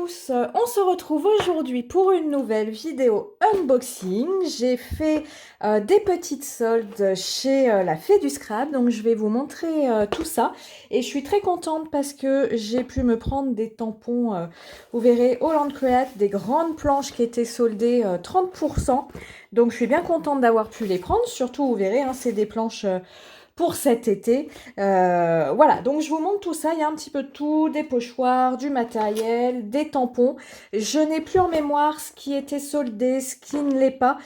tous, on se retrouve aujourd'hui pour une nouvelle vidéo unboxing. J'ai fait des petites soldes chez la Fée du Scrap, donc je vais vous montrer tout ça. Et je suis très contente parce que j'ai pu me prendre des tampons, vous verrez, Holland Create, des grandes planches qui étaient soldées 30%. Donc je suis bien contente d'avoir pu les prendre, surtout vous verrez, hein, c'est des planches... pour cet été. Voilà, donc je vous montre tout ça. Il y a un petit peu de tout, des pochoirs, du matériel, des tampons. Je n'ai plus en mémoire ce qui était soldé, ce qui ne l'est pas.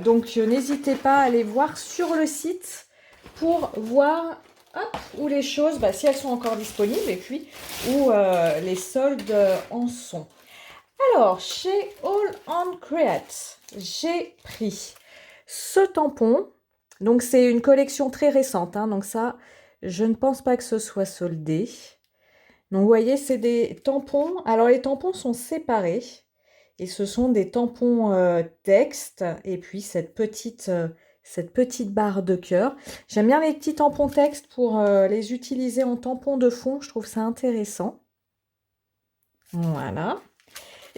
Donc n'hésitez pas à aller voir sur le site pour voir hop, où les choses, si elles sont encore disponibles et puis où les soldes en sont. Alors, chez All on Create, j'ai pris ce tampon. Donc, c'est une collection très récente. Hein, donc ça, je ne pense pas que ce soit soldé. Donc, vous voyez, c'est des tampons. Alors, les tampons sont séparés. Et ce sont des tampons texte. Et puis, cette petite barre de cœur. J'aime bien les petits tampons texte pour les utiliser en tampons de fond. Je trouve ça intéressant. Voilà.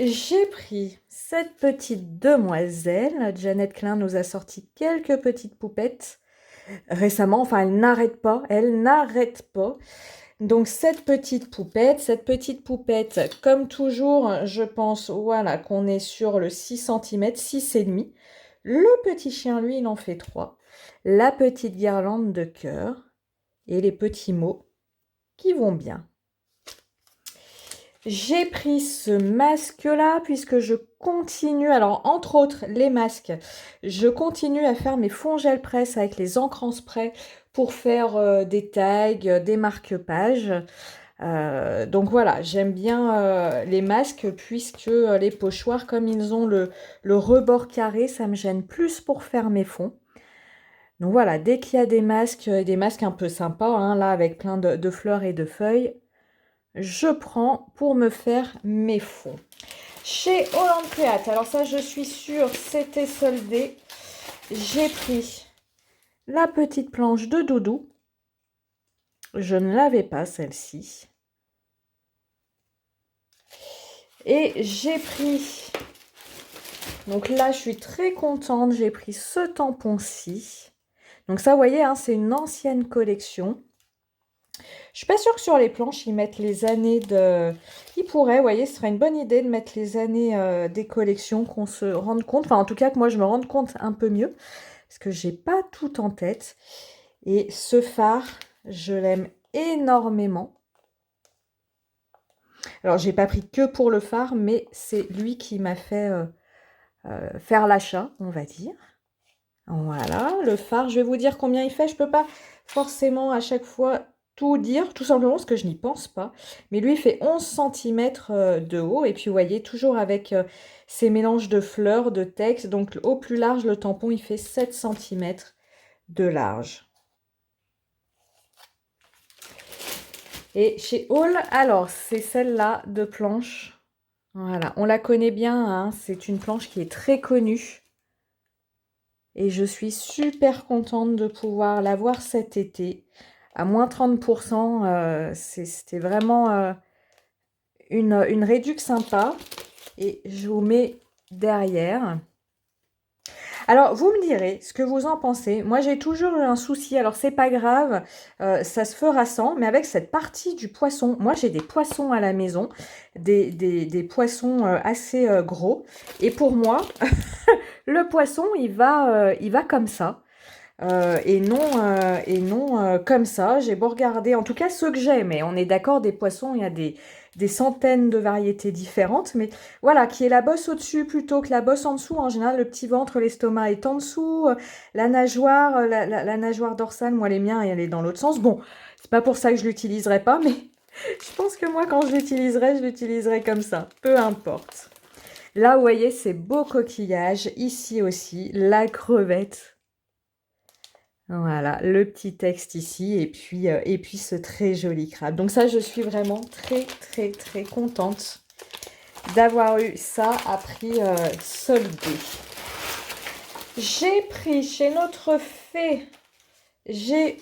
J'ai pris cette petite demoiselle. Janet Klein nous a sorti quelques petites poupettes récemment. Enfin, elle n'arrête pas. Elle n'arrête pas. Donc, cette petite poupette, comme toujours, je pense, voilà, qu'on est sur le 6 cm, 6,5. Le petit chien, lui, il en fait 3. La petite guirlande de cœur et les petits mots qui vont bien. J'ai pris ce masque-là puisque je continue, alors entre autres les masques, je continue à faire mes fonds gel presse avec les encres en spray pour faire des tags, des marque-pages. Donc voilà, j'aime bien les masques puisque les pochoirs, comme ils ont le rebord carré, ça me gêne plus pour faire mes fonds. Donc voilà, dès qu'il y a des masques un peu sympas, hein, là avec plein de fleurs et de feuilles, je prends pour me faire mes fonds. Chez Holland Create, alors ça je suis sûre c'était soldé, j'ai pris la petite planche de doudou. Je ne l'avais pas celle-ci. Et j'ai pris, donc là je suis très contente, j'ai pris ce tampon-ci. Donc ça vous voyez, hein, c'est une ancienne collection. Je suis pas sûre que sur les planches, ils mettent les années de... Ils pourraient, vous voyez, ce serait une bonne idée de mettre les années des collections, qu'on se rende compte. Enfin, en tout cas, que moi, je me rende compte un peu mieux. Parce que j'ai pas tout en tête. Et ce phare, je l'aime énormément. Alors, j'ai pas pris que pour le phare, mais c'est lui qui m'a fait faire l'achat, on va dire. Voilà, le phare, je vais vous dire combien il fait. Je peux pas forcément à chaque fois tout dire, tout simplement parce que je n'y pense pas. Mais lui, il fait 11 cm de haut. Et puis, vous voyez, toujours avec ces mélanges de fleurs, de texte. Donc, au plus large, le tampon, il fait 7 cm de large. Et chez Hall, alors, c'est celle-là de planche. Voilà, on la connaît bien, hein. C'est une planche qui est très connue. Et je suis super contente de pouvoir l'avoir cet été. À moins 30%, c'était vraiment une réduc sympa. Et je vous mets derrière. Alors, vous me direz ce que vous en pensez. Moi, j'ai toujours eu un souci. Alors, c'est pas grave, ça se fera sans. Mais avec cette partie du poisson, moi, j'ai des poissons à la maison. Des poissons assez gros. Et pour moi, le poisson, il va comme ça. Et non comme ça. J'ai beau regarder, en tout cas ceux que j'ai, mais on est d'accord, des poissons, il y a des centaines de variétés différentes, mais voilà, qui est la bosse au-dessus plutôt que la bosse en dessous. En général, le petit ventre, l'estomac est en dessous, la nageoire, la nageoire dorsale, moi les miens, elle est dans l'autre sens. Bon, c'est pas pour ça que je l'utiliserai pas, mais je pense que moi, quand je l'utiliserai comme ça, peu importe. Là, vous voyez, ces beaux coquillages, ici aussi, la crevette. Voilà, le petit texte ici et puis ce très joli crabe. Donc ça, je suis vraiment très contente d'avoir eu ça à prix soldé. J'ai pris chez notre fée, je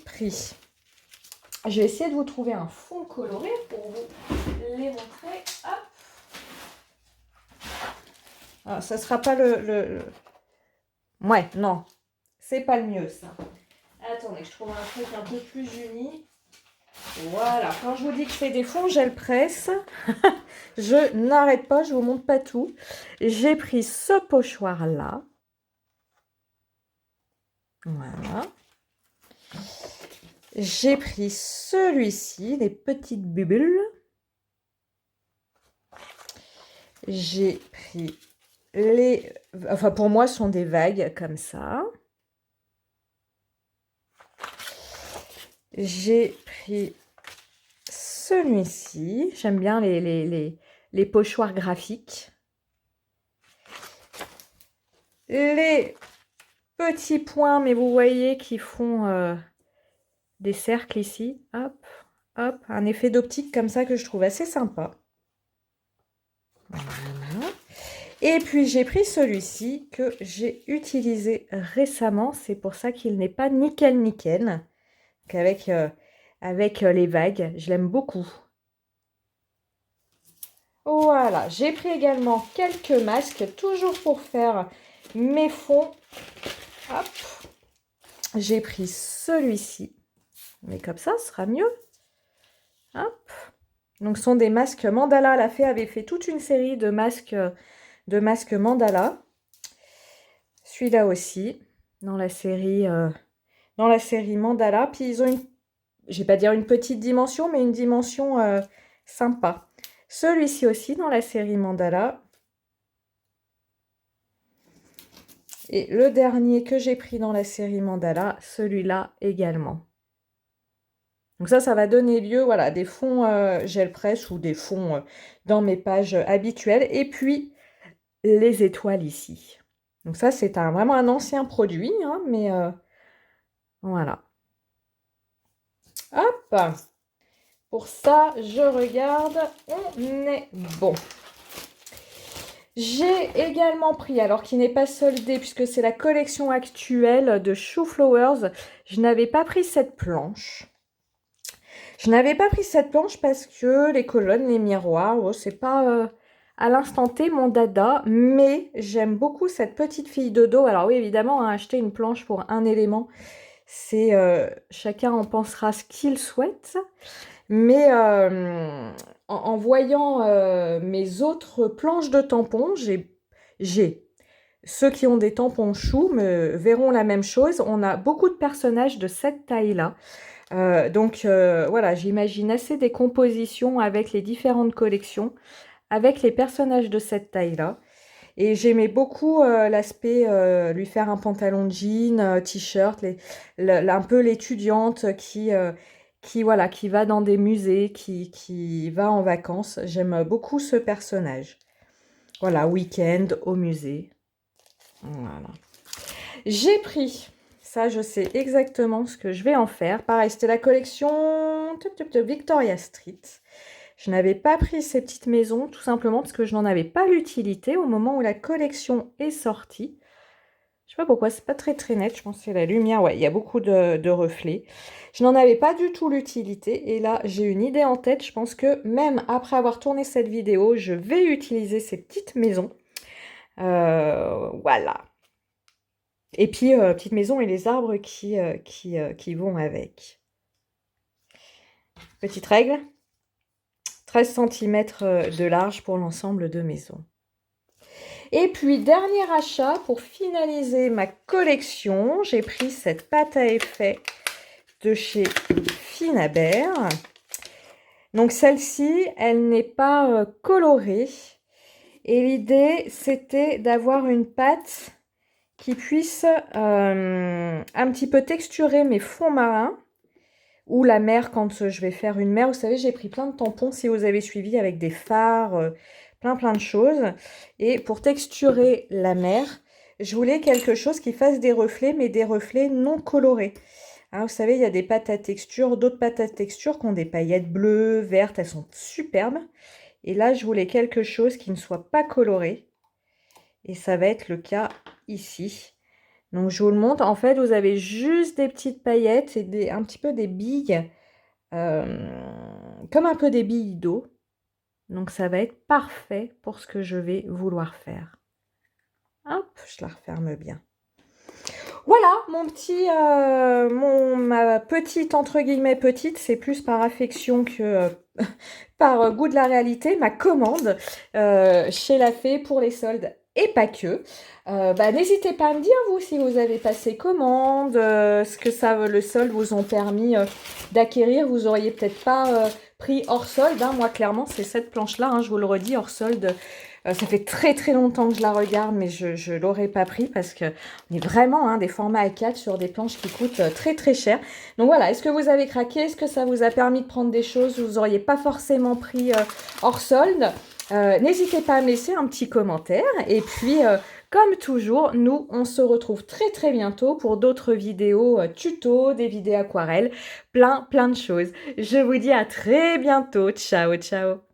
vais essayer de vous trouver un fond coloré pour vous les montrer. Hop. Ah, ça sera pas Ouais, non. C'est pas le mieux, ça. Attendez, je trouve un truc un peu plus uni. Voilà. Quand je vous dis que c'est des fonds gel presse, je n'arrête pas, je vous montre pas tout. J'ai pris ce pochoir-là. Voilà. J'ai pris celui-ci, les petites bulles. J'ai pris les... Enfin, pour moi, ce sont des vagues comme ça. J'ai pris celui-ci. J'aime bien les pochoirs graphiques. Les petits points, mais vous voyez, qui font des cercles ici. Hop, hop. Un effet d'optique comme ça que je trouve assez sympa. Voilà. Et puis j'ai pris celui-ci que j'ai utilisé récemment. C'est pour ça qu'il n'est pas nickel nickel. Avec les vagues, je l'aime beaucoup. Voilà, j'ai pris également quelques masques, toujours pour faire mes fonds. Hop. J'ai pris celui-ci. Mais comme ça, ce sera mieux. Hop. Donc, ce sont des masques mandala. La fée avait fait toute une série de masques mandala. Celui-là aussi, dans la série mandala. Puis, ils ont je vais pas dire une petite dimension, mais une dimension sympa. Celui-ci aussi, dans la série mandala. Et le dernier que j'ai pris dans la série mandala, celui-là également. Donc ça va donner lieu, voilà, à des fonds gel presse ou des fonds dans mes pages habituelles. Et puis, les étoiles ici. Donc ça, c'est vraiment un ancien produit, hein, mais voilà. Hop! Pour ça, je regarde, on est bon. J'ai également pris, alors qui n'est pas soldé, puisque c'est la collection actuelle de Shoe Flowers, je n'avais pas pris cette planche. Je n'avais pas pris cette planche parce que les colonnes, les miroirs, oh, c'est pas à l'instant T mon dada, mais j'aime beaucoup cette petite fille de dos. Alors oui, évidemment, hein, acheter une planche pour un élément, c'est chacun en pensera ce qu'il souhaite. Mais en voyant mes autres planches de tampons, ceux qui ont des tampons choux verront la même chose. On a beaucoup de personnages de cette taille-là. Donc voilà, j'imagine assez des compositions avec les différentes collections, avec les personnages de cette taille-là. Et j'aimais beaucoup l'aspect lui faire un pantalon de jean, t-shirt, un peu l'étudiante qui va dans des musées, qui va en vacances. J'aime beaucoup ce personnage. Voilà, week-end au musée. Voilà. J'ai pris, ça je sais exactement ce que je vais en faire. Pareil, c'était la collection Victoria Street. Je n'avais pas pris ces petites maisons tout simplement parce que je n'en avais pas l'utilité au moment où la collection est sortie. Je sais pas pourquoi, c'est pas très très net, je pense que c'est la lumière, ouais, il y a beaucoup de reflets. Je n'en avais pas du tout l'utilité et là j'ai une idée en tête, je pense que même après avoir tourné cette vidéo, je vais utiliser ces petites maisons. Voilà. Et puis, petite maison et les arbres qui vont avec. Petite règle, 13 cm de large pour l'ensemble de maison. Et puis, dernier achat, pour finaliser ma collection, j'ai pris cette pâte à effet de chez Finabert. Donc, celle-ci, elle n'est pas colorée. Et l'idée, c'était d'avoir une pâte qui puisse un petit peu texturer mes fonds marins ou la mer quand je vais faire une mer. Vous savez, j'ai pris plein de tampons si vous avez suivi avec des fards, plein de choses. Et pour texturer la mer, je voulais quelque chose qui fasse des reflets, mais des reflets non colorés. Hein, vous savez, il y a des pâtes à texture, d'autres pâtes à texture qui ont des paillettes bleues, vertes, elles sont superbes. Et là, je voulais quelque chose qui ne soit pas coloré. Et ça va être le cas ici. Donc, je vous le montre. En fait, vous avez juste des petites paillettes et un petit peu des billes, comme un peu des billes d'eau. Donc, ça va être parfait pour ce que je vais vouloir faire. Hop, je la referme bien. Voilà, ma petite, entre guillemets petite, c'est plus par affection que par goût de la réalité, ma commande chez La Fée pour les soldes et pas que. N'hésitez pas à me dire, vous, si vous avez passé commande, ce que le solde vous ont permis d'acquérir. Vous auriez peut-être pas pris hors solde, hein. Moi, clairement, c'est cette planche-là, hein, je vous le redis, hors solde. Ça fait très très longtemps que je la regarde, mais je ne l'aurais pas pris parce que on est vraiment, hein, des formats A4 sur des planches qui coûtent très très cher. Donc voilà, est-ce que vous avez craqué? Est-ce que ça vous a permis de prendre des choses que vous n'auriez pas forcément pris hors solde? N'hésitez pas à me laisser un petit commentaire. Et puis, comme toujours, nous, on se retrouve très très bientôt pour d'autres vidéos tutos, des vidéos aquarelles, plein de choses. Je vous dis à très bientôt. Ciao, ciao!